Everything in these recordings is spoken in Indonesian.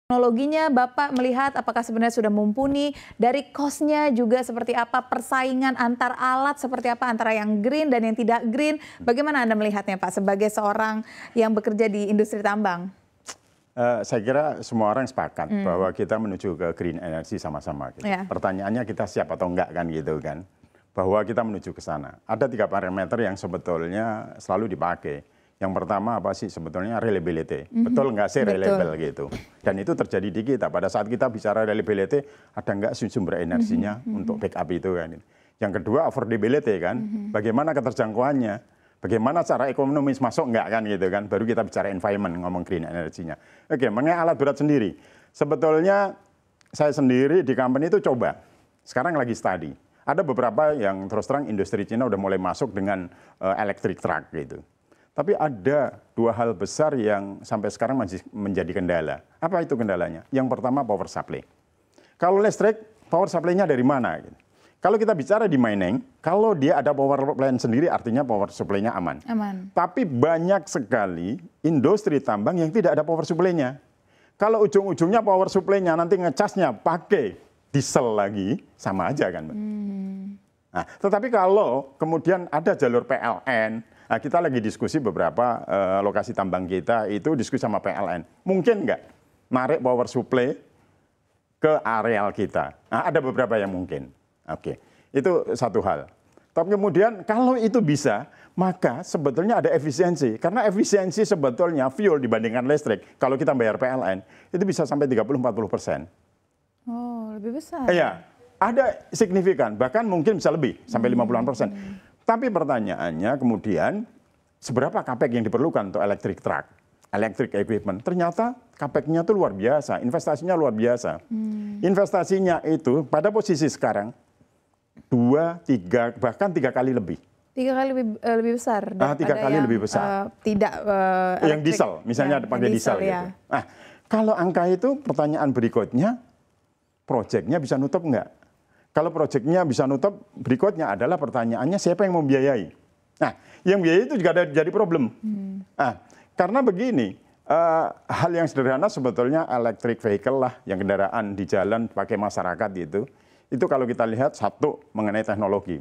Teknologinya Bapak melihat apakah sebenarnya sudah mumpuni, dari cost-nya juga seperti apa, persaingan antar alat seperti apa antara yang green dan yang tidak green. Bagaimana Anda melihatnya Pak sebagai seorang yang bekerja di industri tambang? Saya kira semua orang sepakat bahwa kita menuju ke green energy sama-sama. Gitu. Ya. Pertanyaannya kita siap atau enggak kan gitu kan. Bahwa kita menuju ke sana. Ada 3 parameter yang sebetulnya selalu dipakai. Yang pertama apa sih sebetulnya reliability. Betul nggak sih reliable gitu. Dan itu terjadi di kita. Pada saat kita bicara reliability, ada nggak sumber energinya untuk backup itu kan. Yang kedua affordability kan. Bagaimana keterjangkauannya. Bagaimana cara ekonomis masuk nggak kan gitu kan. Baru kita bicara environment, ngomong green energinya. Oke, mengenai alat berat sendiri. Sebetulnya saya sendiri di company itu coba. Sekarang lagi study. Ada beberapa yang terus terang industri Cina udah mulai masuk dengan electric truck gitu. Tapi ada 2 hal besar yang sampai sekarang masih menjadi kendala. Apa itu kendalanya? Yang pertama power supply. Kalau listrik, power supply-nya dari mana? Kalau kita bicara di mining, kalau dia ada power plant sendiri artinya power supply-nya aman. Tapi banyak sekali industri tambang yang tidak ada power supply-nya. Kalau ujung-ujungnya power supply-nya nanti ngecasnya pakai diesel lagi, sama aja kan. Nah, tetapi kalau kemudian ada jalur PLN, nah, kita lagi diskusi beberapa lokasi tambang kita itu diskusi sama PLN. Mungkin nggak narik power supply ke areal kita? Nah, ada beberapa yang mungkin. Oke, itu satu hal. Tapi kemudian kalau itu bisa, maka sebetulnya ada efisiensi. Karena efisiensi sebetulnya fuel dibandingkan listrik, kalau kita bayar PLN, itu bisa sampai 30-40%. Oh, lebih besar. Iya, ada signifikan. Bahkan mungkin bisa lebih, sampai 50%. Tapi pertanyaannya kemudian, seberapa capex yang diperlukan untuk electric truck, electric equipment? Ternyata capex-nya itu luar biasa, investasinya luar biasa. Investasinya itu pada posisi sekarang, 2, 3, bahkan 3 kali lebih. 3 kali lebih besar? 3 kali lebih besar. Tidak yang diesel, misalnya ya, pakai diesel. Ya. Gitu. Nah, kalau angka itu pertanyaan berikutnya, proyeknya bisa nutup enggak? Kalau proyeknya bisa nutup, berikutnya adalah pertanyaannya siapa yang membiayai? Nah, yang biayai itu juga ada jadi problem. Nah, karena begini, hal yang sederhana sebetulnya electric vehicle lah, yang kendaraan di jalan pakai masyarakat itu kalau kita lihat satu mengenai teknologi.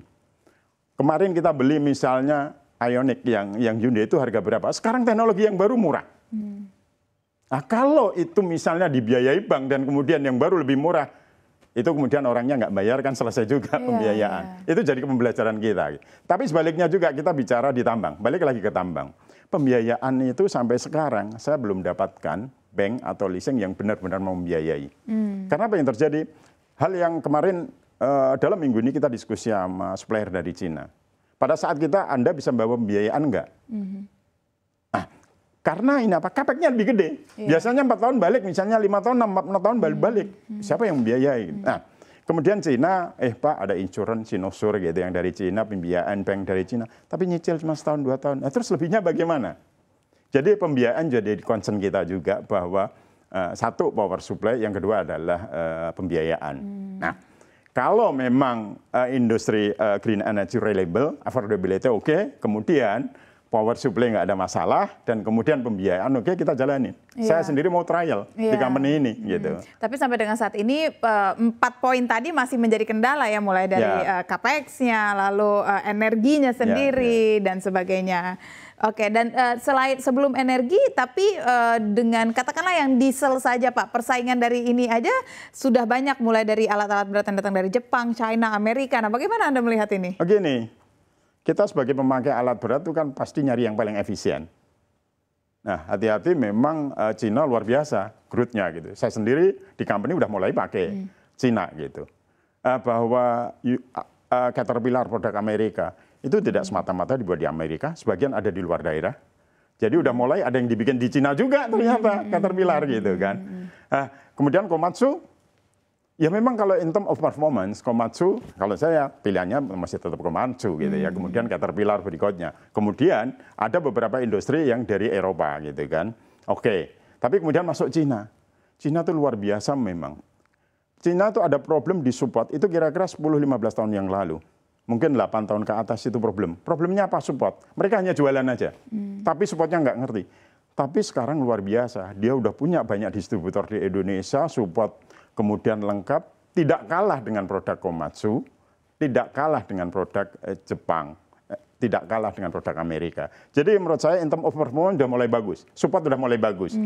Kemarin kita beli misalnya Ioniq yang Hyundai itu harga berapa? Sekarang teknologi yang baru murah. Nah, kalau itu misalnya dibiayai bank dan kemudian yang baru lebih murah, itu kemudian orangnya nggak bayar kan selesai juga pembiayaan. Itu jadi pembelajaran kita. Tapi sebaliknya juga kita bicara di tambang, balik lagi ke tambang. Pembiayaan itu sampai sekarang saya belum dapatkan bank atau leasing yang benar-benar membiayai. Karena apa yang terjadi? Hal yang kemarin dalam minggu ini kita diskusi sama supplier dari Cina. Pada saat kita Anda bisa membawa pembiayaan nggak? Karena ini apa? Capex-nya lebih gede. Biasanya 4 tahun balik, misalnya 5 tahun, 6 tahun balik. Siapa yang membiayai? Nah, kemudian Cina, Pak ada insurance Sinosure gitu yang dari Cina, pembiayaan bank dari Cina. Tapi nyicil cuma setahun, 2 tahun. Nah, terus lebihnya bagaimana? Jadi pembiayaan jadi concern kita juga bahwa satu power supply, yang kedua adalah pembiayaan. Nah, kalau memang industri green energy reliable, affordability oke, kemudian power supply nggak ada masalah, dan kemudian pembiayaan oke, kita jalanin. Saya sendiri mau trial di company ini. Gitu. Tapi sampai dengan saat ini 4 poin tadi masih menjadi kendala ya, mulai dari capex-nya, lalu energinya sendiri dan sebagainya. Oke, dan selain sebelum energi, tapi dengan katakanlah yang diesel saja Pak, persaingan dari ini aja sudah banyak, mulai dari alat-alat berat yang datang dari Jepang, China, Amerika. Nah, bagaimana Anda melihat ini? Begini, kita sebagai pemakai alat berat itu kan pasti nyari yang paling efisien. Nah, hati-hati memang Cina luar biasa growth-nya gitu. Saya sendiri di company udah mulai pakai Cina gitu. Bahwa Caterpillar produk Amerika itu tidak semata-mata dibuat di Amerika, sebagian ada di luar daerah. Jadi udah mulai ada yang dibikin di Cina juga ternyata Caterpillar gitu kan. Kemudian Komatsu, ya memang kalau in term of performance, Komatsu, kalau saya pilihannya masih tetap Komatsu gitu ya. Kemudian Caterpillar berikutnya. Kemudian ada beberapa industri yang dari Eropa gitu kan. Oke, tapi kemudian masuk Cina. Cina tuh luar biasa memang. Cina tuh ada problem di support, itu kira-kira 10-15 tahun yang lalu. Mungkin 8 tahun ke atas itu problem. Problemnya apa? Support. Mereka hanya jualan aja. Tapi supportnya nggak ngerti. Tapi sekarang luar biasa, dia udah punya banyak distributor di Indonesia, support kemudian lengkap, tidak kalah dengan produk Komatsu, tidak kalah dengan produk Jepang, tidak kalah dengan produk Amerika. Jadi menurut saya in terms of performance udah mulai bagus, support udah mulai bagus.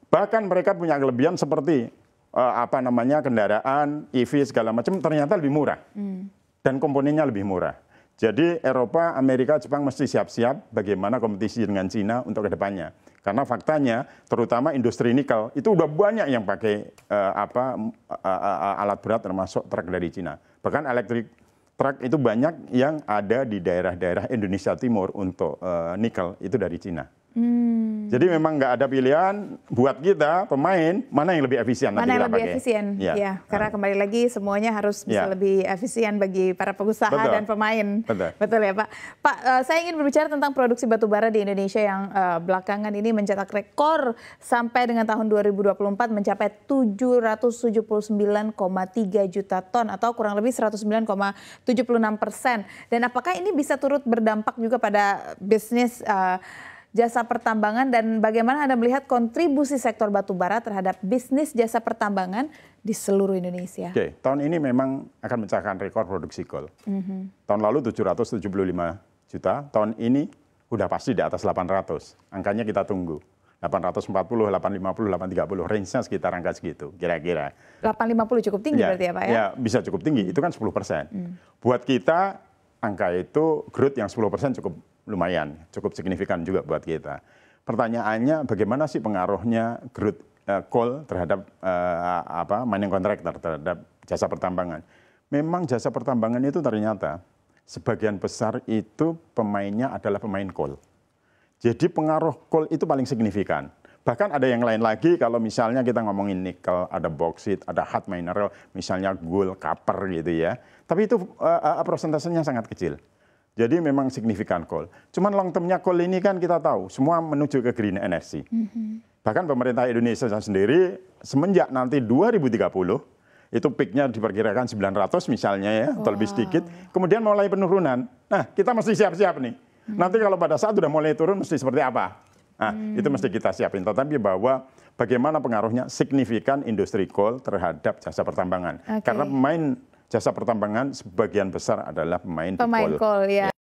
Bahkan mereka punya kelebihan seperti kendaraan, EV segala macam ternyata lebih murah dan komponennya lebih murah. Jadi Eropa, Amerika, Jepang mesti siap-siap bagaimana kompetisi dengan Cina untuk kedepannya. Karena faktanya, terutama industri nikel itu udah banyak yang pakai alat berat termasuk truk dari Cina. Bahkan elektrik truk itu banyak yang ada di daerah-daerah Indonesia Timur untuk nikel itu dari Cina. Jadi memang nggak ada pilihan buat kita pemain mana yang lebih efisien. Mana yang lebih efisien, ya. Karena kembali lagi semuanya harus bisa lebih efisien bagi para pengusaha dan pemain. Betul ya Pak. Pak, saya ingin berbicara tentang produksi batubara di Indonesia yang belakangan ini mencetak rekor sampai dengan tahun 2024 mencapai 779,3 juta ton atau kurang lebih 109,76%. Dan apakah ini bisa turut berdampak juga pada bisnis jasa pertambangan dan bagaimana Anda melihat kontribusi sektor batubara terhadap bisnis jasa pertambangan di seluruh Indonesia? Oke, tahun ini memang akan memecahkan rekor produksi coal. Tahun lalu 775 juta, tahun ini udah pasti di atas 800. Angkanya kita tunggu. 840, 850, 830, range-nya sekitar angka segitu, kira-kira. 850 cukup tinggi berarti ya Pak ya? Ya, bisa cukup tinggi, itu kan 10%. Buat kita, angka itu growth yang 10% cukup lumayan, cukup signifikan juga buat kita. Pertanyaannya bagaimana sih pengaruhnya growth coal terhadap mining contractor, terhadap jasa pertambangan. Memang jasa pertambangan itu ternyata sebagian besar itu pemainnya adalah pemain coal. Jadi pengaruh coal itu paling signifikan. Bahkan ada yang lain lagi kalau misalnya kita ngomongin nikel, ada bauxite, ada hard mineral, misalnya gold, copper gitu ya. Tapi itu persentasenya sangat kecil. Jadi memang signifikan coal. Cuman long term-nya coal ini kan kita tahu, semua menuju ke green energy. Bahkan pemerintah Indonesia sendiri semenjak nanti 2030, itu peak-nya diperkirakan 900 misalnya ya, atau lebih sedikit. Kemudian mulai penurunan. Nah, kita mesti siap-siap nih. Nanti kalau pada saat sudah mulai turun mesti seperti apa? Nah, itu mesti kita siapin. Tetapi bahwa bagaimana pengaruhnya signifikan industri coal terhadap jasa pertambangan. Karena pemain jasa pertambangan sebagian besar adalah pemain coal. Ya.